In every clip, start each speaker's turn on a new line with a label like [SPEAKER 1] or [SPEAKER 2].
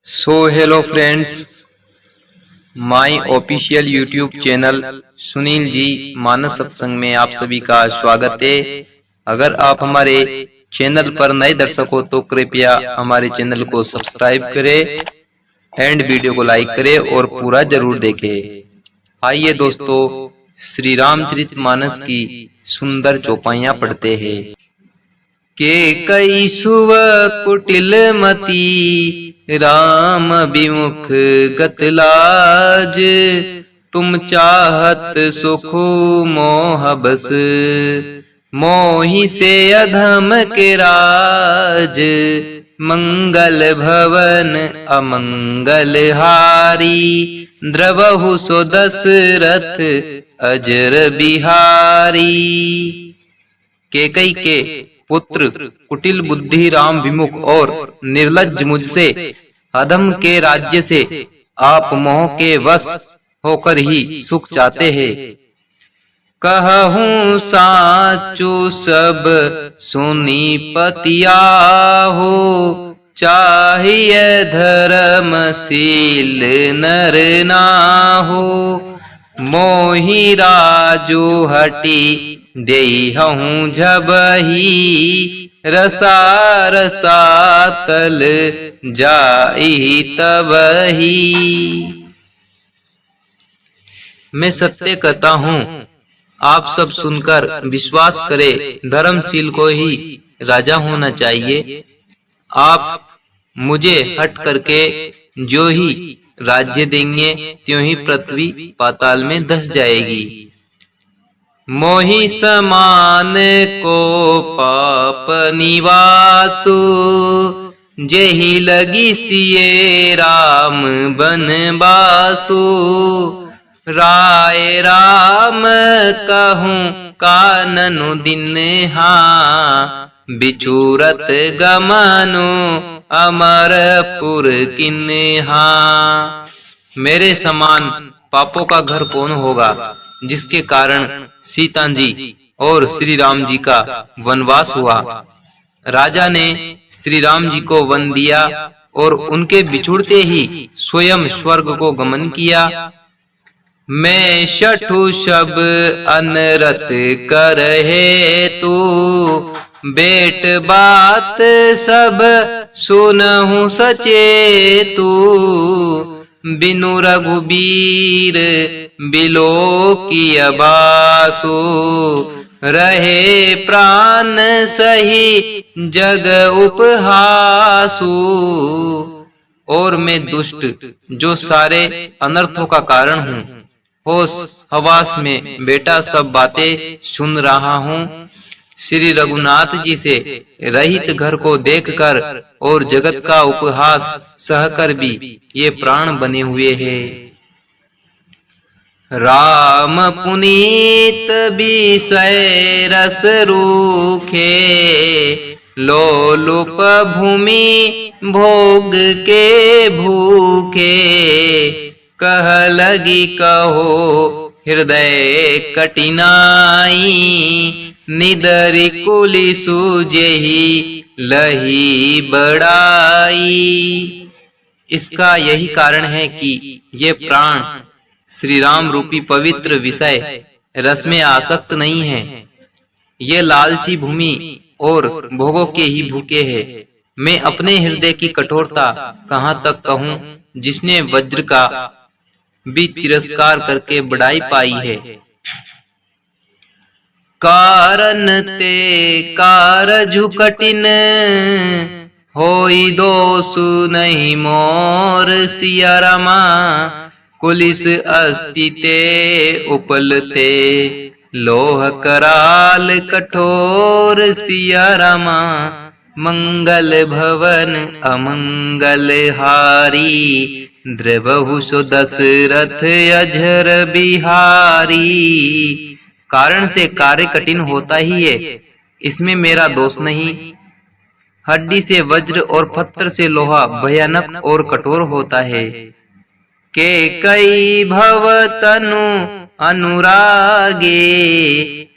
[SPEAKER 1] Hello friends, my official YouTube channel Sunil ji Manas Satsang में आप सभी का स्वागत है। अगर आप हमारे चैनल पर नए दर्शक हो तो कृपया हमारे चैनल को सब्सक्राइब करें एंड वीडियो को लाइक करें और पूरा जरूर देखें। आइए दोस्तों, श्री रामचरितमानस की सुंदर चौपाइयाँ पढ़ते हैं। के कई सुव कुटिल मती राम विमुख गतलाज, तुम चाहत सुख मोह बस मोहि से अधम के राज। मंगल भवन अमंगल हारी, द्रवहु सो दशरथ अजर बिहारी। केकई के पुत्र कुटिल बुद्धि राम विमुख और निर्लज्ज मुझसे अधम के राज्य से आप मोह के वश होकर ही सुख चाहते हैं। कहूँ साचु सब सुनी पतिया हो, चाहिए धर्मशील नर ना हो। मोहि राजू हटी देहूँ झबही, रसा रसा तल जाई तबही। मैं सत्य कहता हूँ, आप सब सुनकर विश्वास करें, धर्मशील को ही राजा होना चाहिए। आप मुझे हट करके जो ही राज्य देंगे त्यों ही पृथ्वी पाताल में धस जाएगी। मोहि समान को पाप निवासु, जेहि लगी सिए राम बनवासु। राय राम कहूँ काननु दिन हाँ, बिछुरत गमनु अमरपुर किन्हा। मेरे समान पापों का घर कौन होगा, जिसके कारण सीता जी और श्री राम जी का वनवास हुआ। राजा ने श्री राम जी को वन दिया और उनके बिछुड़ते ही स्वयं स्वर्ग को गमन किया। मैं शठु शब अनरत करहे तू, बेट बात सब सुनहु सचे तू। बिनु रघुबीर बिलो की अबासु, रहे प्राण सही जग उपहासु। और मैं दुष्ट जो सारे अनर्थों का कारण हूँ, होश हवास में बेटा सब बातें सुन रहा हूँ। श्री रघुनाथ जी से रहित घर को देखकर और जगत का उपहास सहकर भी ये प्राण बने हुए हैं। राम पुनीत विषय रस रूखे, लोलुप भूमि भोग के भूखे। कह लगी कहो हृदय कठिनाई, निदरि कुलि सूझहि लही बड़ाई। इसका यही कारण है कि ये प्राण श्री राम रूपी पवित्र विषय रस में आसक्त नहीं है। ये लालची भूमि और भोगों के ही भूखे हैं। मैं अपने हृदय की कठोरता कहाँ तक कहूँ, जिसने वज्र का भी तिरस्कार करके बड़ाई पाई है। कारण ते कारजु कठिन, होई दोषु नहीं मोर सिया रामा। कुलिस अस्तिते उपलते, लोह कराल कठोर सिया रामा। मंगल भवन अमंगल हारी, द्रवहु सो दशरथ अजर बिहारी। कारण से कार्य कठिन होता ही है, इसमें मेरा दोष नहीं। हड्डी से वज्र और पत्थर से लोहा भयानक और कठोर होता है। के कई भव तनु अनुरागे,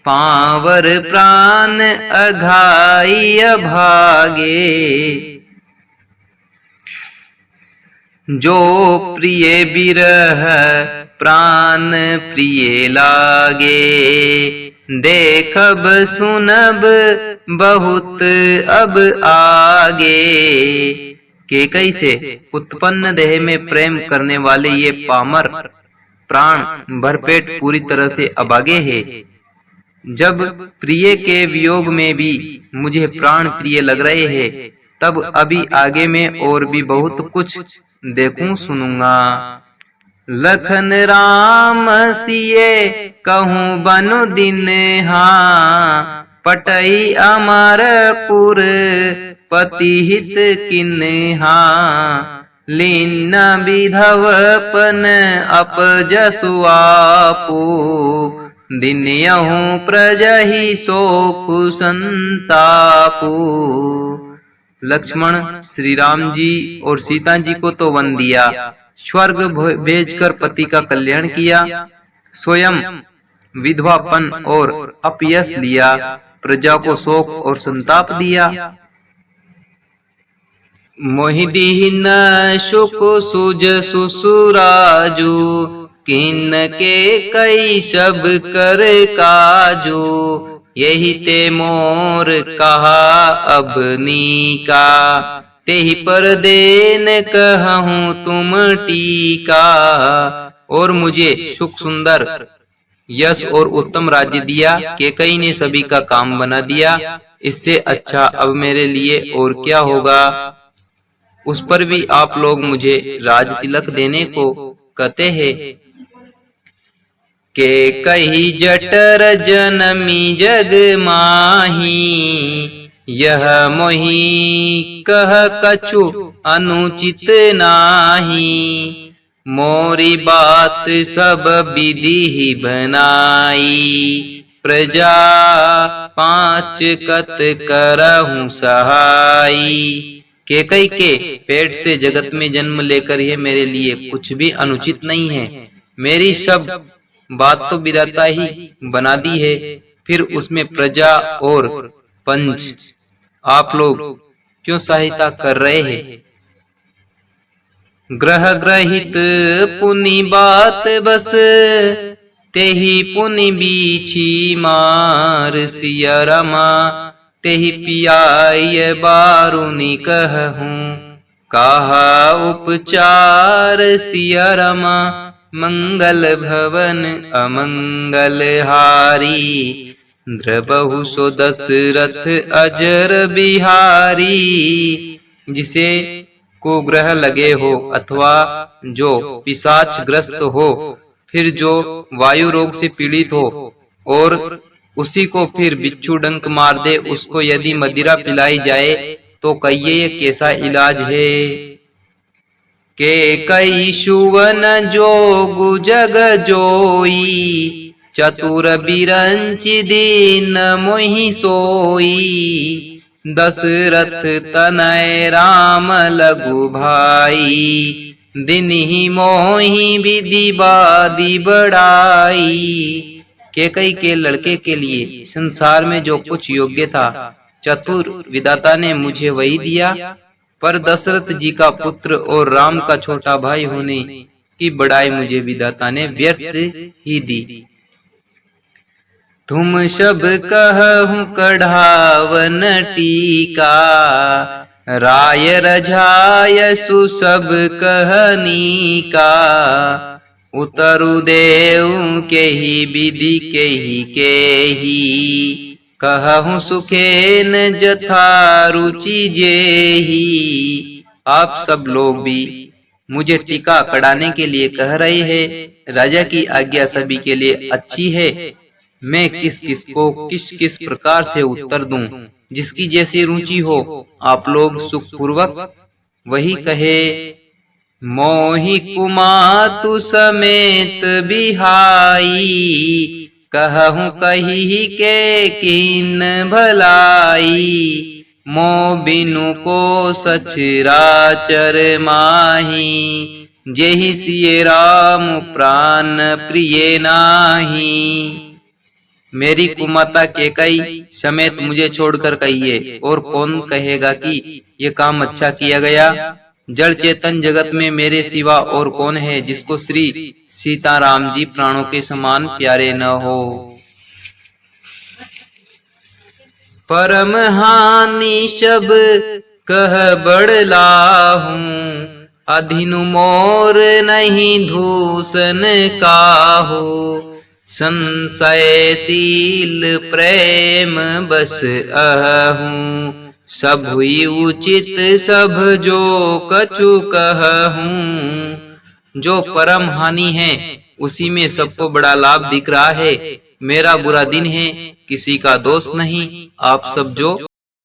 [SPEAKER 1] पावर प्राण अघाई भागे। जो प्रिय बिरह प्राण प्रिय लागे, देखब सुनब बहुत अब आगे। केकई से उत्पन्न देह में प्रेम करने वाले ये पामर प्राण भरपेट पूरी तरह से अभागे है। जब प्रिय के वियोग में भी मुझे प्राण प्रिय लग रहे हैं, तब अभी आगे में और भी बहुत कुछ देखूं सुनूंगा। लखन राम सिए कहूँ बनु दिन हाँ, पटई अमरपुर पति हित किन्हा। लीन विधवपन अपजसु आपू, दिन यहूँ प्रजहि शोक संतापू। लक्ष्मण श्री राम जी और सीता जी को तो वन दिया, स्वर्ग भेजकर पति का कल्याण किया, स्वयं विधवापन और अपयश लिया, प्रजा को शोक और संताप दिया। मोहिदीन सुख सुज सुसुराजू, किन के कई सब कर काजू। यही ते मोर कहा अबनी का, तेहि पर देन कहूँ तुम टीका। और मुझे सुख सुंदर यश और उत्तम राज्य दिया, केकई ने सभी का काम बना दिया। इससे अच्छा अब मेरे लिए और क्या होगा। उस पर भी आप लोग मुझे राज तिलक देने को कहते हैं। के कही जटर जनमी जग माही, यह मोहि कह कछु अनुचित नाही। मोरी बात सब विधि ही बनाई, प्रजा पांच कत करहूं सहाई। केकई के पेट से जगत में जन्म लेकर यह मेरे लिए कुछ भी अनुचित नहीं है। मेरी सब बात तो विधाता ही बना दी है, फिर उसमें प्रजा और पंच आप लोग क्यों सहायता कर रहे हैं। ग्रह ग्रहित पुनि बात बस, तेहि पुनि बीछी मार। सिया रमा तेहि पियाय बारुनि कहूँ, कहा उपचार। सिया रमा मंगल भवन अमंगल हारी, द्रबहु सो दशरथ अजर बिहारी। जिसे को ग्रह लगे हो अथवा जो पिशाच ग्रस्त हो, फिर जो वायु रोग से पीड़ित हो और उसी को फिर बिच्छू डंक मार दे, उसको यदि मदिरा पिलाई जाए तो कहिए ये कैसा इलाज है। के कई सुवन जोगु जग जोई, चतुर बिरंचि दीन मोहि सोई। दशरथ तनय राम लघु भाई, दिन ही मोहि विधि बादी बढ़ाई। केकई के लड़के के लिए संसार में जो कुछ योग्य था, चतुर विधाता ने मुझे वही दिया। पर दशरथ जी का पुत्र और राम का छोटा भाई होने की बड़ाई मुझे विधाता ने व्यर्थ ही दी। तुम सब कहूँ कढ़ावन टीका, राय रझाय सु सब कहनी का। उतरु देव के ही विधि के ही, कहूँ सुखेन जथा रुचि जेही। आप सब लोग भी मुझे टीका कढ़ाने के लिए कह रहे हैं। राजा की आज्ञा सभी के लिए अच्छी है। मैं किस किस को किस किस प्रकार से उत्तर दूं, जिसकी जैसी रुचि हो आप लोग सुखपूर्वक वही कहे। मोहि कुमातु समेत बिहाई, कहूँ कही के किन भलाई। मो बिनु को सचराचर माही, जेहि सिय राम प्राण प्रिय नाही। मेरी कुमाता केकई समेत मुझे छोड़कर कहिए, और कौन कहेगा कि ये काम अच्छा किया गया। जड़ चेतन जगत में मेरे सिवा और कौन है जिसको श्री सीताराम जी प्राणों के समान प्यारे न हो। परम हानि सब कह बड़लाहूं, अधीनु मोर नहीं दूषण काहू। संशयशील प्रेम बस अहूं, सब हुई उचित सब जो कछु कहूं। जो परम हानि है उसी में सबको बड़ा लाभ दिख रहा है। मेरा बुरा दिन है किसी का दोष नहीं, आप सब जो